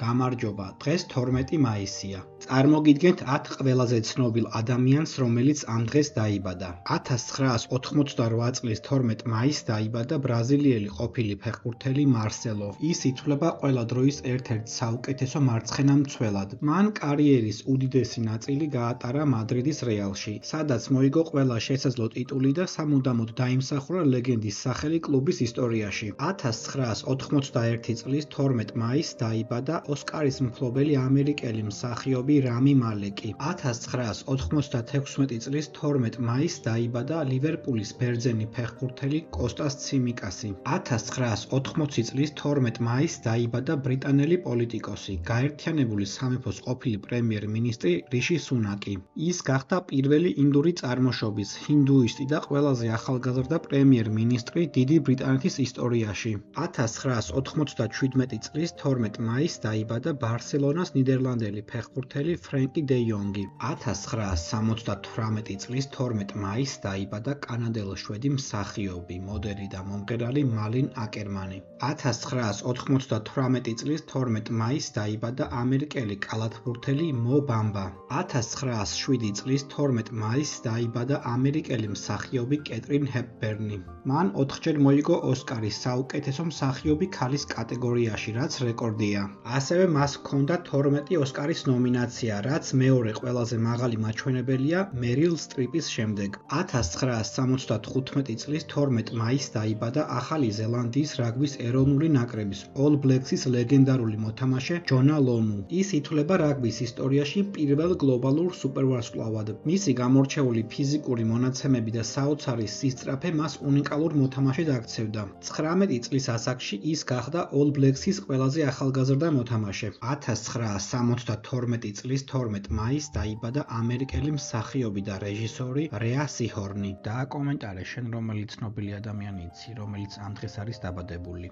გამარჯობა, დღეს 12 მაისია. წარმოგიდგენთ 10 ყველაზე ცნობილ ადამიანს, რომელიც ამ დღეს დაიბადა. 1988 წლის 12 მაისს დაიბადა ბრაზილიელი ყოფილი ფეხბურთელი მარსელო. ის ითვლება ყველა დროის ერთ-ერთ საუკეთესო მარცხენა მცველად. მან კარიერის უდიდესი ნაწილი გაატარა მადრიდის რეალში, სადაც მოიგო ყველა შესაძლო ტიტული და სამუდამოდ დაიმსახურა ლეგენდის სახელი კლუბის ისტორიაში. 1991 წლის 12 მაისს დაიბადა ოსკარის მფლობელი ამერიკელი მსახიობი რამი მალეკი. 1996 წლის 12 მაისს დაიბადა ლივერპულის ბერძენი ფეხბურთელი კოსტას ციმიკასი. 1980 წლის 12 მაისს დაიბადა ბრიტანელი პოლიტიკოსი, გაერთიანებული სამეფოს ყოფილი პრემიერ-მინისტრი რიში სუნაკი. ის გახდა პირველი ინდური წარმოშობის ჰინდუისტი და ყველაზე ახალგაზრდა პრემიერ-მინისტრი დიდი ბრიტანეთის ისტორიაში. 1997 წლის 12 მაისს დაიბადა ბარსელონას ნიდერლანდელი ფეხბურთელი ფრენკი დე იონგი. 1978 წლის 12 მაისს დაიბადა კანადელ-შვედი მსახიობი, მოდელი და მომღერალი მალინ აკერმანი. 1998 წლის 12 მაისს დაიბადა ამერიკელი კალათბურთელი მო ბამბა. 1907 წლის 12 მაისს დაიბადა ამერიკელი მსახიობი კეტრინ ჰეპბერნი. მან 4-ჯერ მოიგო ოსკარი საუკეთესო მსახიობი ქალის კატეგორიაში, რაც რეკორდია. ასევე მას ჰქონდა 12 ოსკარის ნომინაცია, რაც მეორე ყველაზე მაღალი მაჩვენებელია მერილ სტრიპის შემდეგ. 1975 წლის 12 მაისს დაიბადა ახალი ზელანდიის რაგბის ეროვნული ნაკრების All Blacks-ის ლეგენდარული მოთამაშე ჯონა ლომუ. ის ითვლება რაგბის ისტორიაში პირველ გლობალურ სუპერვარსკვლავად. მისი გამორჩეული ფიზიკური მონაცემები და საოცარი სისწრაფე მას უნიკალურ მოთამაშედ აქცევდა. 19 წლის ასაკში ის გახდა All Blacks-ის ყველაზე ახალგაზრდა მოთამაშე. 1972 წლის 12 მაისს დაიბადა ამერიკელი მსახიობი და რეჟისორი რეა სიჰორნი. დააკომენტარე შენ რომელი ცნობილი ადამიანი იცი, რომელიც ამ დღეს არის დაბადებული.